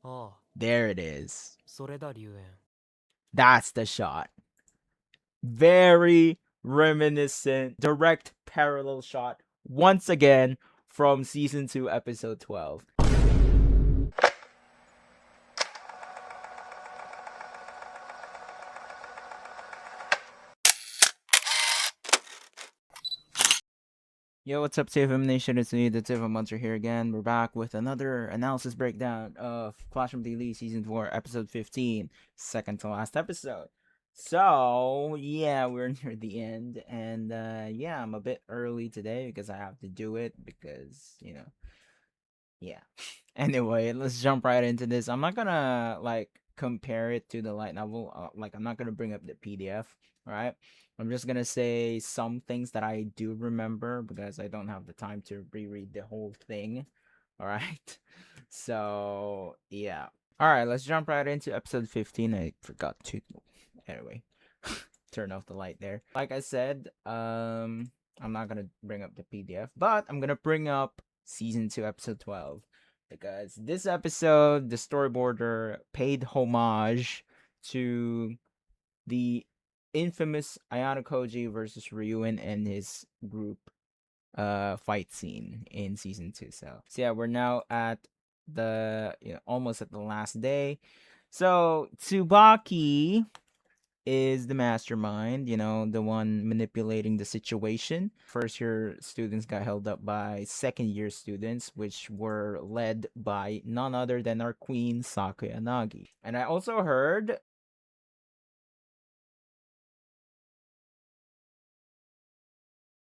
ああ、There it is. それだ、龍炎。That's the shot. Very reminiscent, direct parallel shot once again from season 2, episode 12. Yo, what's up, TFM Nation? It's me, the TFM Monster here again. We're back with another analysis breakdown of Clash of the Elite Season 4, Episode 15, second to last episode. So, yeah, we're near the end, and yeah, I'm a bit early today because I have to do it because, yeah. Anyway, let's jump right into this. I'm not gonna, compare it to the light novel. I'm not gonna bring up the PDF, right? I'm just gonna say some things that I do remember because I don't have the time to reread the whole thing. All right. So yeah. All right. Let's jump right into episode 15. I forgot to. Anyway, turn off the light there. Like I said, I'm not gonna bring up the PDF, but I'm gonna bring up season 2, episode 12, because this episode, the storyboarder paid homage to the infamous Ayanokoji versus Ryuen and his group fight scene in season 2. So yeah, we're now at the almost at the last day. So Tsubaki is the mastermind, the one manipulating the situation. First year students got held up by second year students, which were led by none other than our queen, Sakayanagi. And I also heard,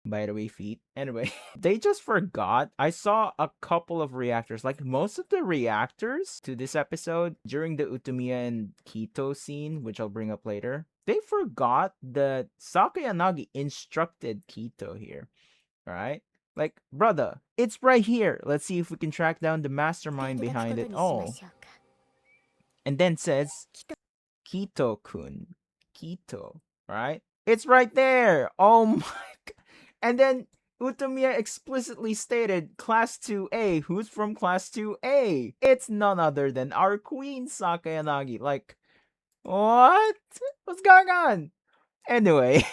by the way, feet. Anyway, they just forgot. I saw a couple of reactors. Like most of the reactors to this episode during the Utamiya and Kito scene, which I'll bring up later, they forgot that Sakayanagi instructed Kito here. Alright? Like, brother, it's right here. Let's see if we can track down the mastermind behind it all. And then says, Kito-kun. Kito. Right? It's right there. Oh my god. And then Utamiya explicitly stated Class 2A. Who's from Class 2A? It's none other than our queen, Sakayanagi. Like, what? What's going on? Anyway,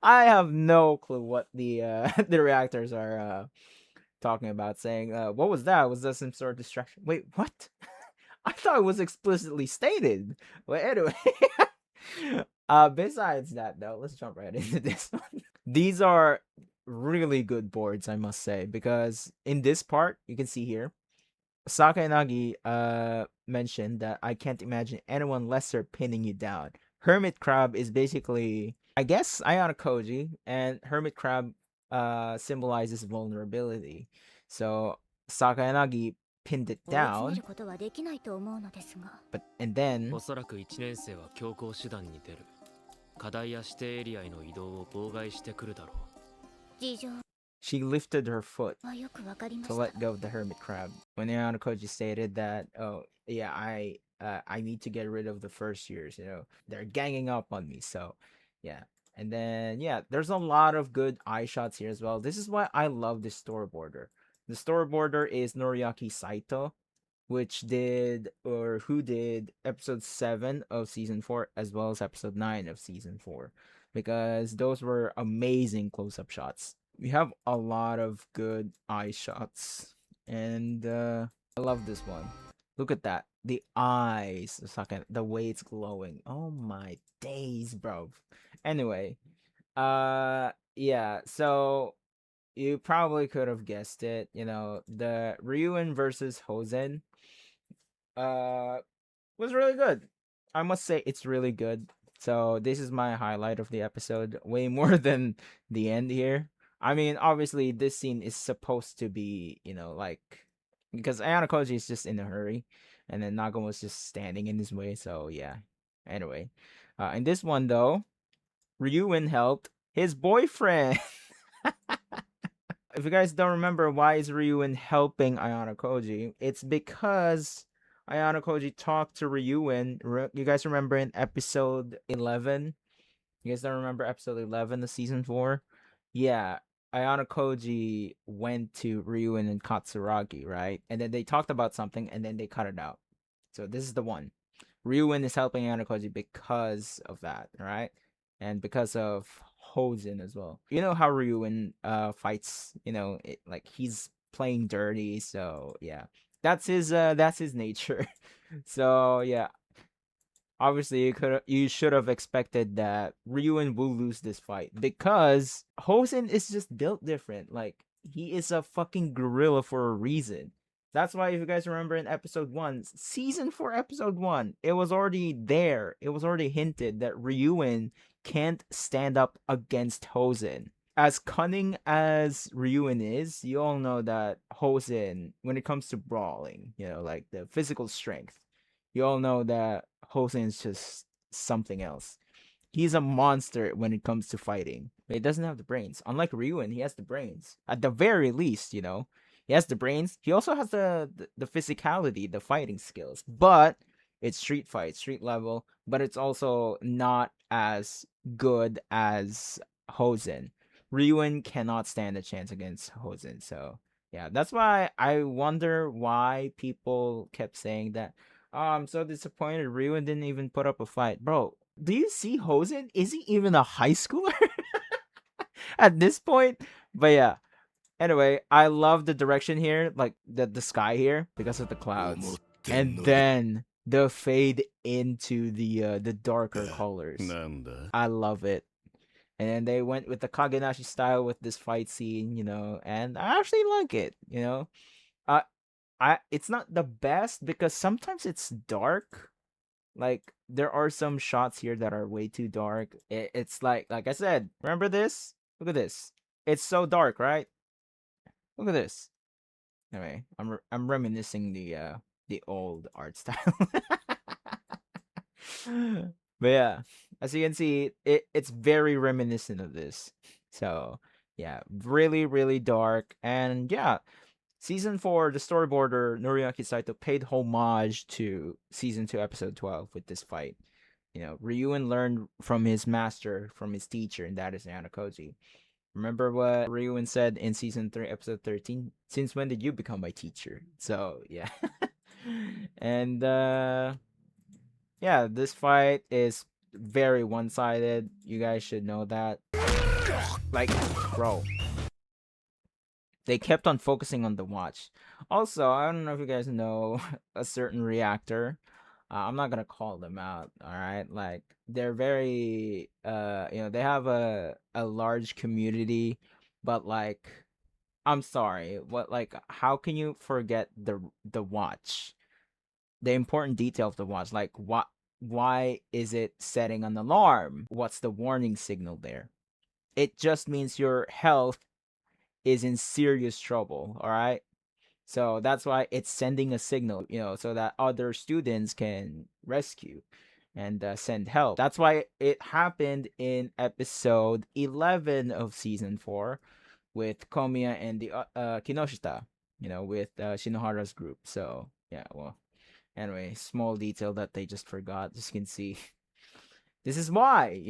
I have no clue what the the reactors are talking about, saying, what was that? Was that some sort of distraction? Wait, what? I thought it was explicitly stated. But anyway, besides that though, let's jump right into this one. These are really good boards, I must say, because in this part, you can see here, Sakayanagi mentioned that I can't imagine anyone lesser pinning you down. Hermit Crab is basically, I guess, Ayanokoji, and Hermit Crab symbolizes vulnerability. So Sakayanagi pinned it down, but and then おそらく1年生は強行手段に出る。課題や指定エリアへの移動を妨害してくるだろう。she lifted her foot to let go of the hermit crab. When Ayanokoji stated that, oh yeah, I need to get rid of the first years, they're ganging up on me. So yeah. And then yeah, there's a lot of good eye shots here as well. This is why I love this storyboarder. The storyboarder is Noriaki Saito, which did, or who did, episode 7 of season 4 as well as episode 9 of season 4, because those were amazing close-up shots. We have a lot of good eye shots, and I love this one. Look at that, the eyes, the way it's glowing. Oh my days, bro. Anyway, yeah, so you probably could have guessed it, the Ryuen versus Hosen was really good. I must say it's really good. So this is my highlight of the episode, way more than the end here. I mean, obviously this scene is supposed to be, because Ayanokoji is just in a hurry, and then Nago was just standing in his way. So yeah. Anyway, in this one though, Ryuen helped his boyfriend. If you guys don't remember why is Ryuen helping Ayanokoji, it's because Ayanokoji talked to Ryuen. You guys remember in episode 11? You guys don't remember episode 11 of season 4? Yeah. Ayanokoji went to Ryuen and Katsuragi, right? And then they talked about something, and then they cut it out. So this is the one. Ryuen is helping Ayanokoji because of that, right? And because of Hosen as well. You know how Ryuen fights, like he's playing dirty, so yeah. That's his nature. So yeah, obviously you should have expected that Ryuen will lose this fight because Hosen is just built different. Like he is a fucking gorilla for a reason. That's why if you guys remember in episode 1, season 4 episode 1, it was already there. It was already hinted that Ryuen can't stand up against Hosen. As cunning as Ryuen is, you all know that Hosen, when it comes to brawling, like the physical strength, you all know that Hosen is just something else. He's a monster when it comes to fighting. But he doesn't have the brains. Unlike Ryuen, he has the brains. At the very least, He has the brains. He also has the physicality, the fighting skills. But it's street fight, street level. But it's also not as good as Hosen. Ryuen cannot stand a chance against Hosen. So, yeah, that's why I wonder why people kept saying that. Oh, I'm so disappointed. Ryuen didn't even put up a fight. Bro, do you see Hosen? Is he even a high schooler at this point? But yeah. Anyway, I love the direction here, like the sky here, because of the clouds. And then the fade into the darker colors. I love it. And then they went with the Kagenashi style with this fight scene, and I actually like it, Uh it's not the best because sometimes it's dark. Like there are some shots here that are way too dark. It's like I said, remember this? Look at this. It's so dark, right? Look at this. Anyway, I'm reminiscing the old art style. But yeah, as you can see, it's very reminiscent of this. So yeah, really really dark, and yeah, season 4, the storyboarder Noriaki Saito paid homage to season 2 episode 12 with this fight. Ryuen learned from his master, from his teacher, and that is Ayanokoji. Remember what Ryuen said in season 3 episode 13? Since when did you become my teacher? So yeah. And yeah, this fight is very one-sided. You guys should know that. Like, bro, they kept on focusing on the watch. Also, I don't know if you guys know a certain reactor. I'm not gonna call them out, all right? Like they're very they have a large community, but like I'm sorry, what, like, how can you forget the watch? The important detail of the watch, like why is it setting an alarm? What's the warning signal there? It just means your health is in serious trouble, all right? So that's why it's sending a signal, so that other students can rescue and send help. That's why it happened in episode 11 of season 4 with Komiya and the Kinoshita, with Shinohara's group. So yeah, well, anyway, small detail that they just forgot. As you can see, this is why,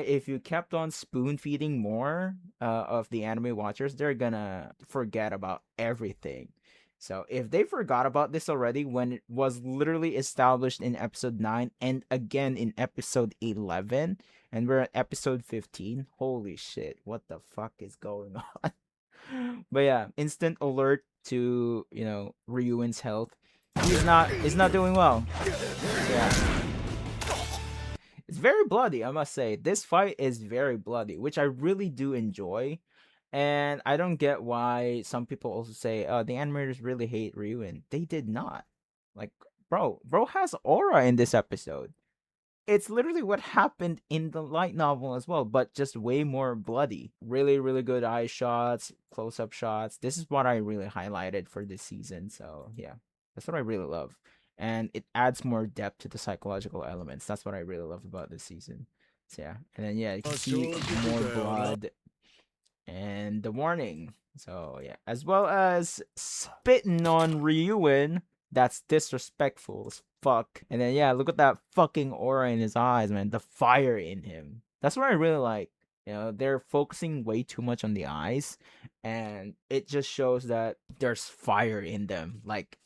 if you kept on spoon feeding more of the anime watchers, they're gonna forget about everything. So if they forgot about this already when it was literally established in episode 9 and again in episode 11, and we're at episode 15, holy shit, what the fuck is going on? But yeah, instant alert to, Ryuen's health. He's not doing well. Yeah. It's very bloody, I must say. This fight is very bloody, which I really do enjoy. And I don't get why some people also say, the animators really hate Ryuen. They did not. Like, bro has aura in this episode. It's literally what happened in the light novel as well, but just way more bloody. Really, really good eye shots, close-up shots. This is what I really highlighted for this season. So yeah, that's what I really love. And it adds more depth to the psychological elements. That's what I really love about this season. So yeah, and then yeah, you can see more blood and the warning. So yeah, as well as spitting on Ryuen. That's disrespectful as fuck. And then yeah, look at that fucking aura in his eyes, man. The fire in him. That's what I really like. You know, they're focusing way too much on the eyes, and it just shows that there's fire in them. Like,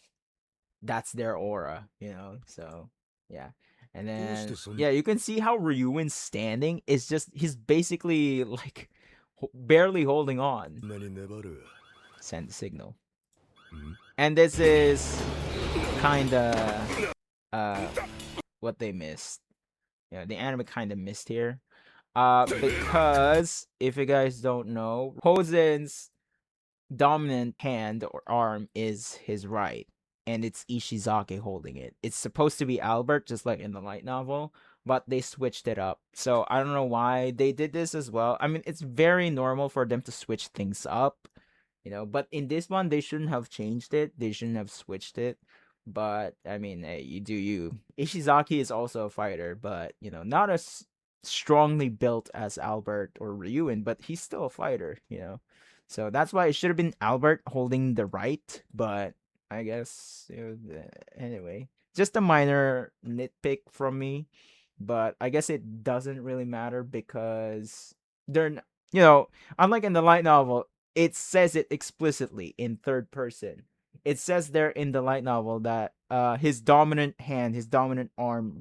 that's their aura, you know? So, yeah. And then, yeah, you can see how Ryuen's standing is just, he's basically like barely holding on. Send signal. And this is kinda what they missed. Yeah, the anime kinda missed here. Because if you guys don't know, Hosen's dominant hand or arm is his right, and it's Ishizaki holding it. It's supposed to be Albert, just like in the light novel, but they switched it up. So I don't know why they did this as well. I mean, it's very normal for them to switch things up, you know, but in this one, they shouldn't have changed it. They shouldn't have switched it. But I mean, hey, you do you. Ishizaki is also a fighter, but you know, not as strongly built as Albert or Ryuen, but he's still a fighter, you know. So that's why it should have been Albert holding the right, but I guess anyway, just a minor nitpick from me, but I guess it doesn't really matter because you know, unlike in the light novel, it says it explicitly in third person. It says there in the light novel that his dominant hand, his dominant arm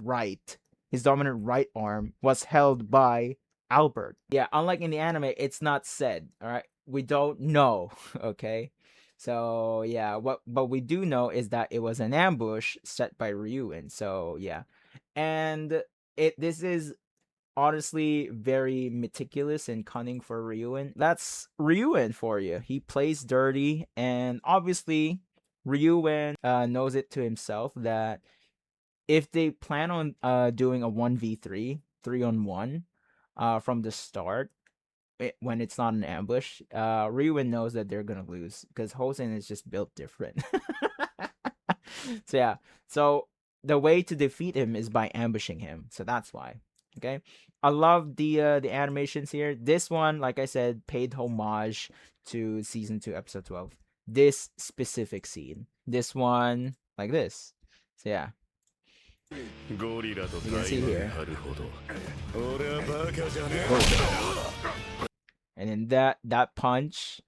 his dominant right arm was held by Albert. Yeah, unlike in the anime, it's not said, all right? We don't know, okay? So, yeah, what we do know is that it was an ambush set by Ryuen. So, yeah. And this is honestly very meticulous and cunning for Ryuen. That's Ryuen for you. He plays dirty, and obviously Ryuen knows it to himself that if they plan on doing a 1v3, 3-on-1 from the start, when it's not an ambush, Ryuen knows that they're gonna lose because Hosen is just built different. So yeah, so the way to defeat him is by ambushing him. So that's why. Okay, I love the animations here. This one, like I said, paid homage to season 2, episode 12. This specific scene. This one, like this. So yeah. You can see here. And then that punch.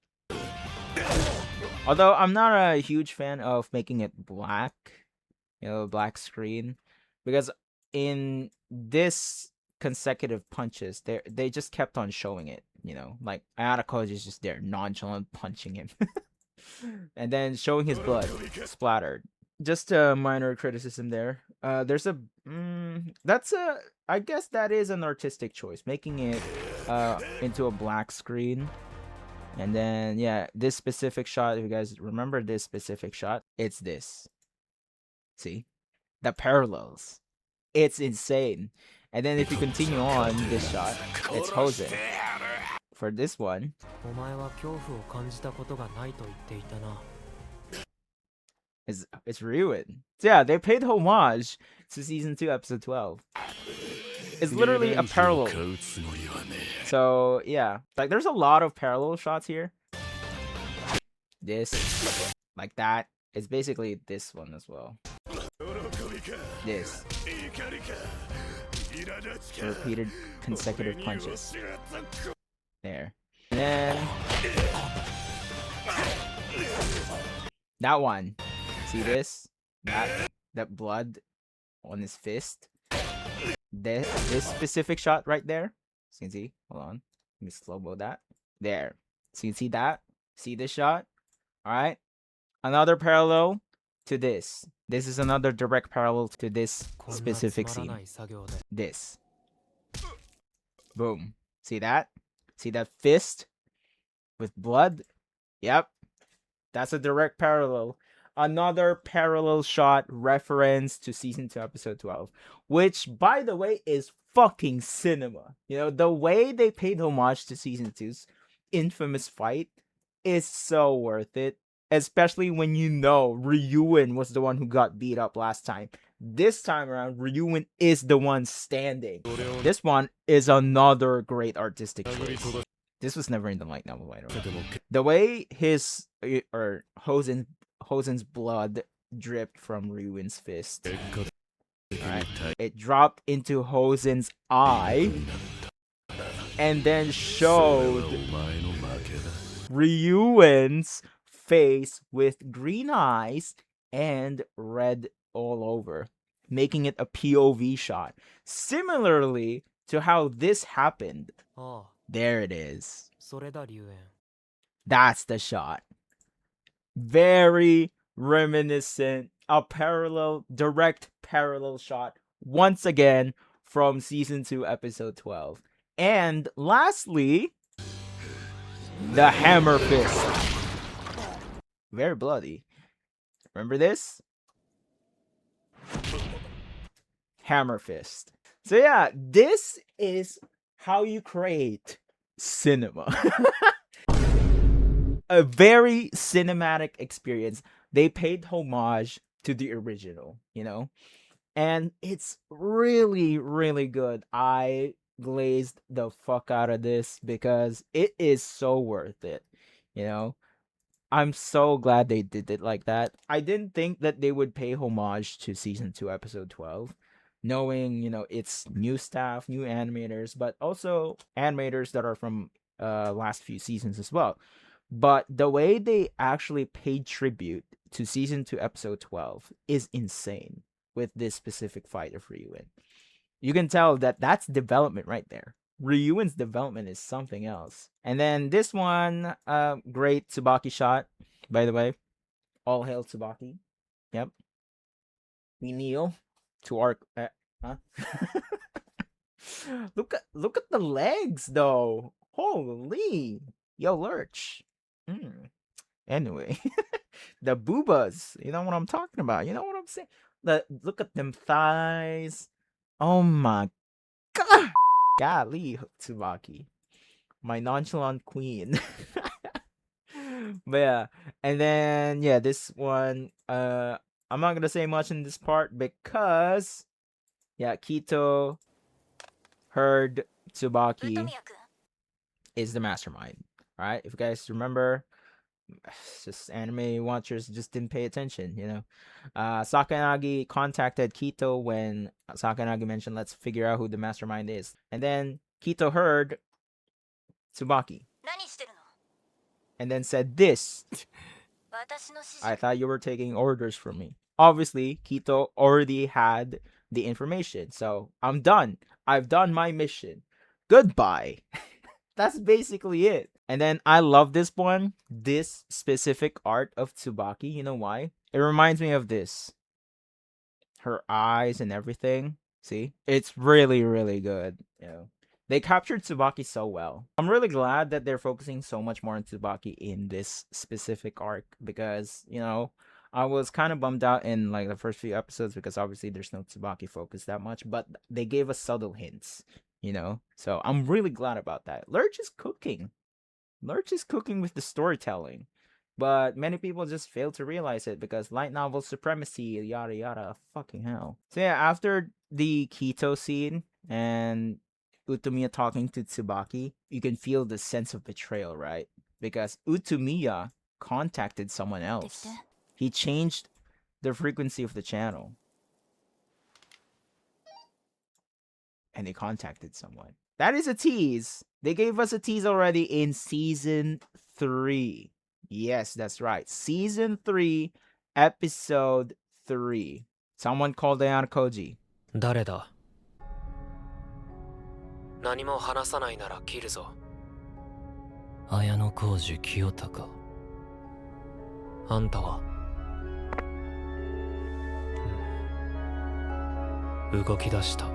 Although I'm not a huge fan of making it black, you know, black screen, because in this consecutive punches, they just kept on showing it, you know, like Ayanokoji is just there nonchalant punching him, and then showing his blood splattered. Just a minor criticism there. There's a I guess that is an artistic choice, making it into a black screen. And then yeah, this specific shot, if you guys remember this specific shot, it's this. See? The parallels. It's insane. And then if you continue on this shot, it's Hosen. For this one, it's Ryuen. So yeah, they paid homage to season 2, episode 12. It's literally a parallel. So yeah, like there's a lot of parallel shots here. This, like that. It's basically this one as well. This. Repeated consecutive punches. There. And then that one. See this? That blood on his fist. This specific shot right there. So you can see. Hold on. Let me slow-mo that. There. So you can see that. See this shot? Alright. Another parallel to this. This is another direct parallel to this specific scene. This. Boom. See that? See that fist? With blood? Yep. That's a direct parallel. Another parallel shot reference to season 2, episode 12, which, by the way, is fucking cinema. You know, the way they paid homage to season 2's infamous fight is so worth it, especially when you know Ryuen was the one who got beat up last time. This time around, Ryuen is the one standing. This one is another great artistic choice. This was never in the light novel, by the way. The way his or Hosen's blood dripped from Ryuen's fist. Alright. It dropped into Hosen's eye. and then showed Ryuen's face with green eyes and red all over, making it a POV shot. Similarly to how this happened. There it is. それだ龍炎 That's the shot. Very reminiscent, a direct parallel shot once again from season 2 episode 12. And lastly, the hammer fist. Very bloody. Remember this? Hammer fist. So yeah, this is how you create cinema. A very cinematic experience. They paid homage to the original, you know? And it's really, really good. I glazed the fuck out of this because it is so worth it, you know? I'm so glad they did it like that. I didn't think that they would pay homage to season 2 episode 12, knowing, you know, it's new staff, new animators, but also animators that are from last few seasons as well. But the way they actually paid tribute to season 2 episode 12 is insane with this specific fight of Ryuen. You can tell that that's development right there. Ryuen's development is something else. And then this one, great Tsubaki shot, by the way. All hail Tsubaki. Yep. We kneel to our... huh? Look at the legs, though. Holy. Yo, Lurch. Anyway. The boobas. You know what I'm talking about. You know what I'm saying? Look at them thighs. Oh my god. Golly, Tsubaki. My nonchalant queen. But yeah. And then yeah, this one, I'm not gonna say much in this part because yeah, Kito heard Tsubaki is the mastermind. Alright? If you guys remember, it's just anime watchers just didn't pay attention, you know. Sakanagi contacted Kito when Sakanagi mentioned, let's figure out who the mastermind is. And then Kito heard Tsubaki. And then said this. I thought you were taking orders from me. Obviously, Kito already had the information. So, I'm done. I've done my mission. Goodbye. That's basically it. And then I love this one. This specific art of Tsubaki. You know why? It reminds me of this. Her eyes and everything. See? It's really, really good. You know, they captured Tsubaki so well. I'm really glad that they're focusing so much more on Tsubaki in this specific arc. Because, you know, I was kind of bummed out in like the first few episodes because obviously there's no Tsubaki focus that much. But they gave us subtle hints. You know, so I'm really glad about that. Lurch is cooking. Lurch is cooking with the storytelling. But many people just fail to realize it because light novel supremacy, yada yada, fucking hell. So yeah, after the Kito scene and Utamiya talking to Tsubaki, you can feel the sense of betrayal, right? Because Utamiya contacted someone else. He changed the frequency of the channel. And they contacted someone. That is a tease. They gave us a tease already in season 3. Yes, that's right. Season 3, episode 3. Someone called Ayanokoji. 誰だ何も話さないなら切るぞAyanokoji Kiyotaka あんたは動き出した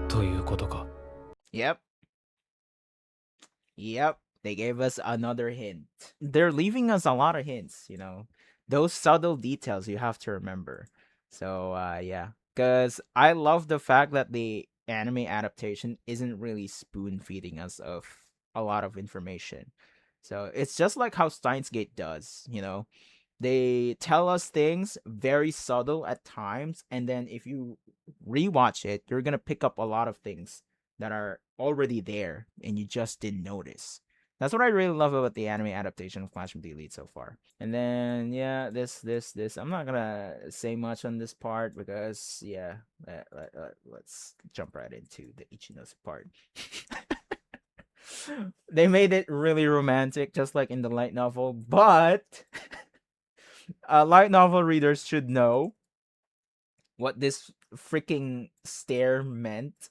ということか Yep. They gave us another hint. They're leaving us a lot of hints, you know. Those subtle details you have to remember. So, yeah. Because I love the fact that the anime adaptation isn't really spoon-feeding us of a lot of information. So, it's just like how Steins Gate does, you know. They tell us things very subtle at times, and then if you rewatch it, you're gonna pick up a lot of things that are already there, and you just didn't notice. That's what I really love about the anime adaptation of Clash of the Elite so far. And then, yeah, this. I'm not gonna say much on this part because, yeah, let's jump right into the Ichino's part. They made it really romantic, just like in the light novel. But light novel readers should know what this freaking stare meant.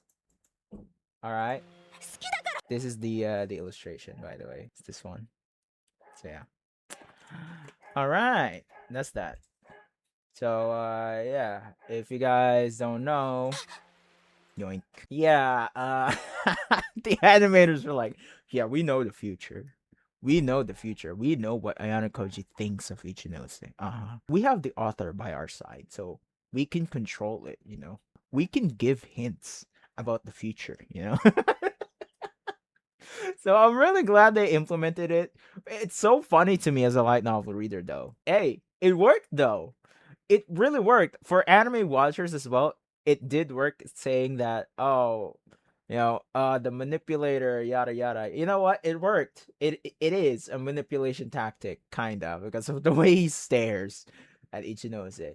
All right. This is the illustration, by the way. It's this one. So yeah. All right, that's that. So yeah, if you guys don't know, yoink. Yeah, the animators were like, yeah, we know the future. We know the future. We know what Ayanokoji thinks of Ichinose. We have the author by our side, so we can control it, you know. We can give hints about the future, you know. So I'm really glad they implemented it. It's so funny to me as a light novel reader, though. Hey, it worked though. It really worked for anime watchers as well. It did work, saying that, oh, the manipulator, yada yada. You know what? It worked. It is a manipulation tactic, kind of, because of the way he stares at Ichinose.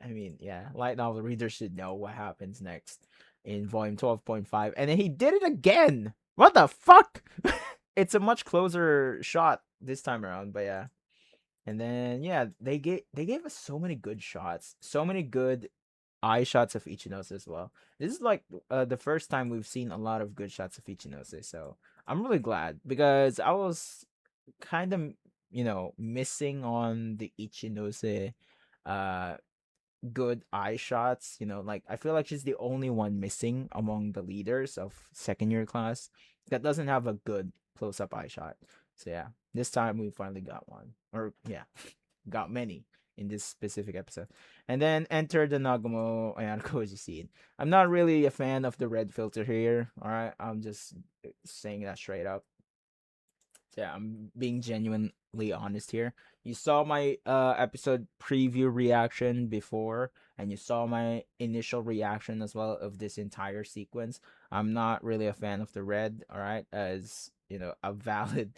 I mean, yeah, light novel readers should know what happens next in volume 12.5, and then he did it again. What the fuck? It's a much closer shot this time around, but yeah. And then yeah, they gave us so many good shots, so many good eye shots of Ichinose as well. This is like the first time we've seen a lot of good shots of Ichinose, so I'm really glad because I was kind of missing on the Ichinose uh good eye shots. Like I feel like she's the only one missing among the leaders of second year class that doesn't have a good close up eye shot. So yeah, this time we finally got one, or yeah, got many in this specific episode. And then enter the Nagumo Ayanokoji scene. I'm not really a fan of the red filter here. All right, I'm just saying that straight up. So yeah, I'm being genuinely honest here. You saw my episode preview reaction before, and you saw my initial reaction as well of this entire sequence. I'm not really a fan of the red, all right, as a valid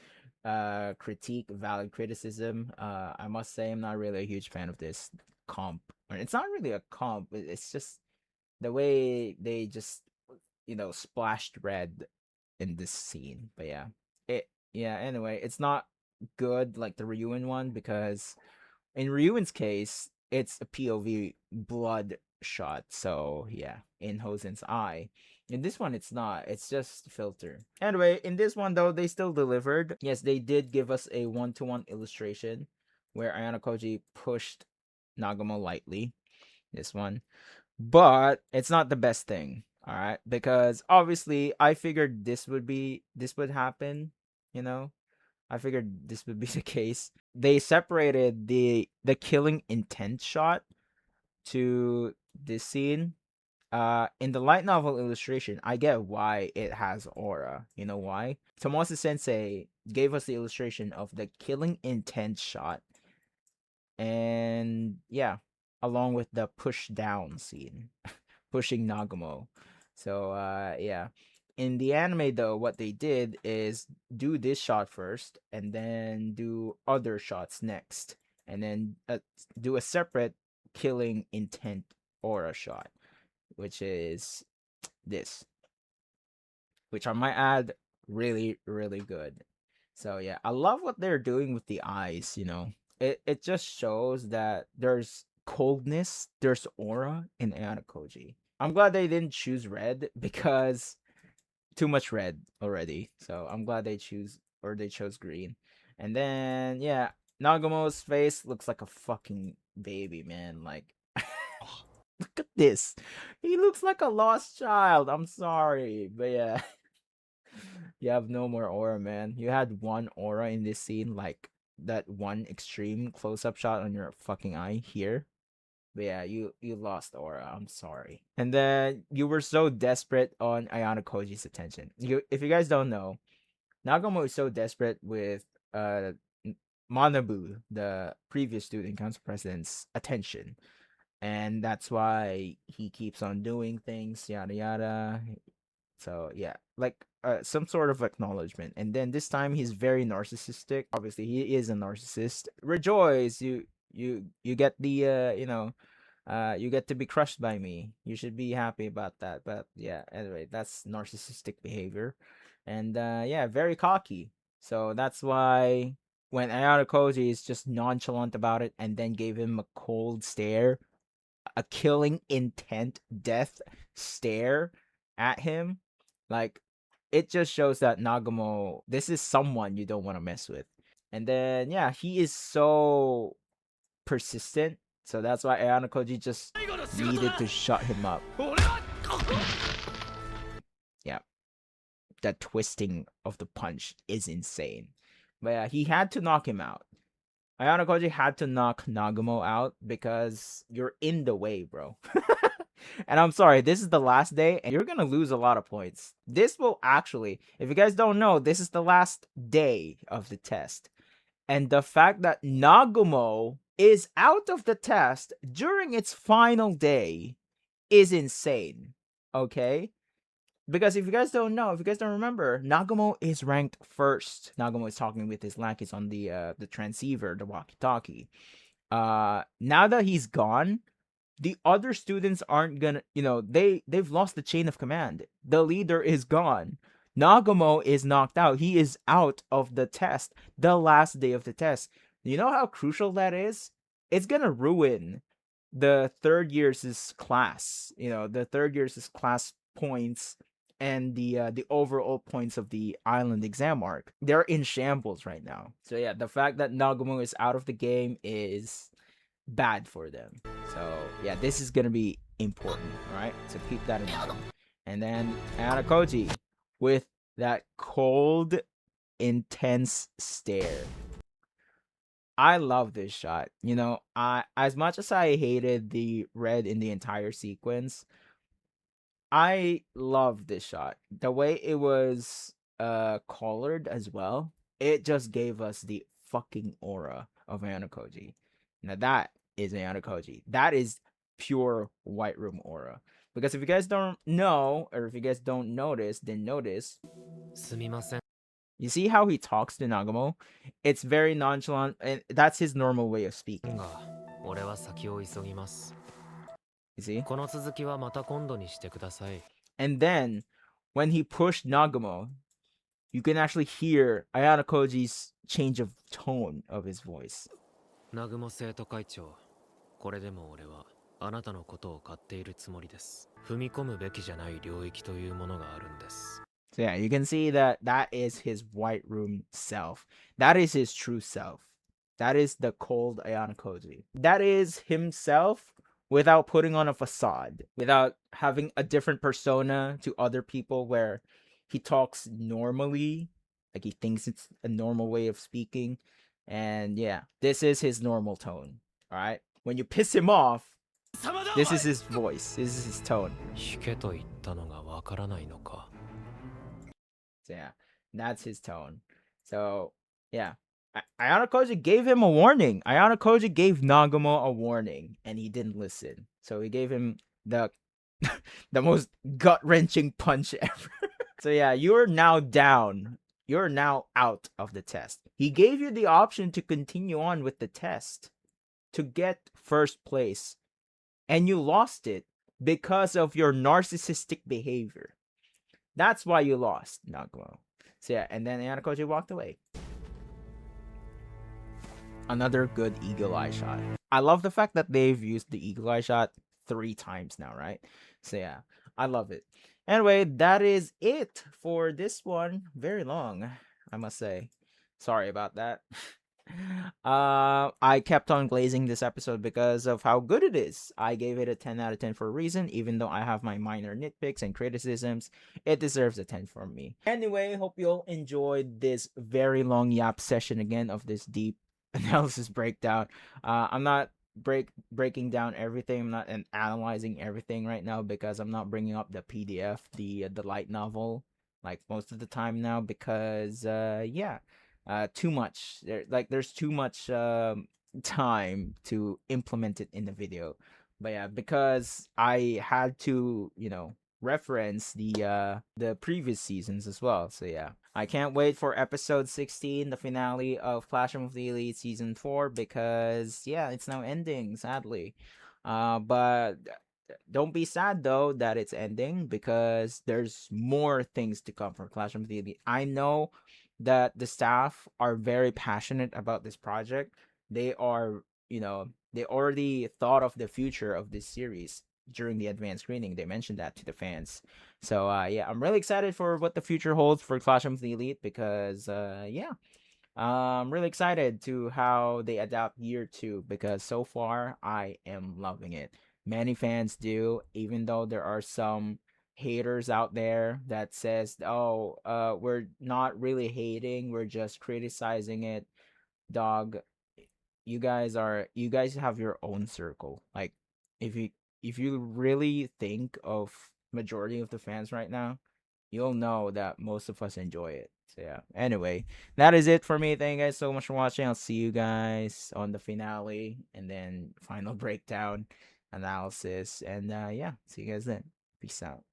critique, valid criticism. I must say I'm not really a huge fan of this comp. Or it's not really a comp, it's just the way they just splashed red in this scene. But yeah, anyway, it's not good like the Ryuen one, because in Ryuen's case it's a POV blood shot. So yeah, in Hosen's eye. In this one it's not, it's just filter. Anyway, in this one though, they still delivered. Yes, they did give us a 1-to-1 illustration where Ayanokoji pushed Nagumo lightly, this one. But it's not the best thing, all right? Because obviously I figured this would happen, you know? I figured this would be the case. They separated the killing intent shot to this scene. In the light novel illustration, I get why it has aura. You know why? Tomasa Sensei gave us the illustration of the killing intent shot, and yeah, along with the push down scene, pushing Nagumo. So yeah. In the anime though, what they did is do this shot first and then do other shots next, and then do a separate killing intent aura shot, which is this, which I might add, really really good. So yeah, I love what they're doing with the eyes. It just shows that there's coldness, there's aura in Ayanokoji. I'm glad they didn't choose red because too much red already. So I'm glad they chose green. And then yeah, Nagumo's face looks like a fucking baby, man. Like look at this. He looks like a lost child. I'm sorry, but yeah. You have no more aura, man. You had one aura in this scene, like that one extreme close up shot on your fucking eye here. But yeah, you lost aura. I'm sorry. And then you were so desperate on Ayanokoji's attention. If you guys don't know, Nagumo is so desperate with Manabu, the previous student council president's attention. And that's why he keeps on doing things, yada yada. So yeah, like some sort of acknowledgement. And then this time he's very narcissistic. Obviously, he is a narcissist. Rejoice, you get the you get to be crushed by me. You should be happy about that. But yeah, anyway, that's narcissistic behavior. and yeah, very cocky. So that's why when Ayanokoji is just nonchalant about it and then gave him a cold stare, a killing intent death stare at him, like it just shows that Nagamo, this is someone you don't want to mess with. And then yeah, he is so persistent, so that's why Ayanokoji just needed to shut him up. Yeah, the twisting of the punch is insane. But yeah, he had to knock him out. Ayanokoji had to knock Nagamo out because you're in the way, bro. And I'm sorry, this is the last day and you're gonna lose a lot of points. This will actually, if you guys don't know, this is the last day of the test. And the fact that Nagamo is out of the test during its final day is insane. Okay? Because if you guys don't know, if you guys don't remember, Nagamo is ranked first. Nagamo is talking with his lackeys on the transceiver, the walkie-talkie. Now that he's gone, the other students aren't gonna, they've lost the chain of command. The leader is gone. Nagamo is knocked out. He is out of the test, the last day of the test. You know how crucial that is? It's gonna ruin the third year's class. The third year's class points and the overall points of the island exam arc. They're in shambles right now. So yeah, the fact that Nagamo is out of the game is bad for them. So yeah, this is gonna be important, right? So keep that in mind. And then Ayanokoji with that cold, intense stare. I love this shot. I as much as I hated the red in the entire sequence, I love this shot. The way it was colored as well, it just gave us the fucking aura of Ayanokoji. Now that is Ayanokoji. That is pure White Room aura. Because if you guys don't know, or if you guys don't notice, then notice. すみません You see how he talks to Nagamo? It's very nonchalant, and that's his normal way of speaking. が俺は先を急ぎます You see? この続きはまた今度にしてください And then, when he pushed Nagamo, you can actually hear Ayanokoji's change of tone of his voice. 南雲生徒会長これでも俺はあなたのことを買っているつもりです踏み込むべきじゃない領域というものがあるんです So yeah, you can see that that is his White Room self. That is his true self. That is the cold Ayanokoji. That is himself without putting on a facade, without having a different persona to other people where he talks normally, like he thinks it's a normal way of speaking. And yeah, this is his normal tone. All right. When you piss him off, this is his voice. This is his tone. 引けと言ったのがわからないのか So yeah, that's his tone. So yeah, Ayanokoji gave him a warning. Ayanokoji gave Nagamo a warning, and he didn't listen. So he gave him the the most gut wrenching punch ever. So yeah, you're now down. You're now out of the test. He gave you the option to continue on with the test to get first place, and you lost it because of your narcissistic behavior. That's why you lost, Nagamo. So yeah, and then Ayanokoji walked away. Another good eagle eye shot. I love the fact that they've used the eagle eye shot 3 times now, right? So yeah, I love it. Anyway, that is it for this one. Very long, I must say. Sorry about that. I kept on glazing this episode because of how good it is. I gave it a 10 out of 10 for a reason. Even though I have my minor nitpicks and criticisms, it deserves a 10 from me. Anyway, hope you all enjoyed this very long yap session again of this deep analysis breakdown. I'm not breaking down everything. I'm not analyzing everything right now because I'm not bringing up the PDF, the light novel, like most of the time now, because yeah, too much. There's too much time to implement it in the video. But yeah, because I had to, reference the previous seasons as well. So yeah, I can't wait for episode 16, the finale of Clash of the Elite season 4, because yeah, it's now ending, sadly. But don't be sad though that it's ending, because there's more things to come for Clash of the Elite. I know that the staff are very passionate about this project. They are, they already thought of the future of this series during the advanced screening. They mentioned that to the fans. So yeah, I'm really excited for what the future holds for Clash of the Elite, because yeah, I'm really excited to how they adapt year 2, because so far I am loving it. Many fans do, even though there are some haters out there that says, "Oh, we're not really hating, we're just criticizing it." Dog, you guys have your own circle. Like, if you really think of majority of the fans right now, you'll know that most of us enjoy it. So yeah. Anyway, that is it for me. Thank you guys so much for watching. I'll see you guys on the finale and then final breakdown analysis. And yeah, see you guys then. Peace out.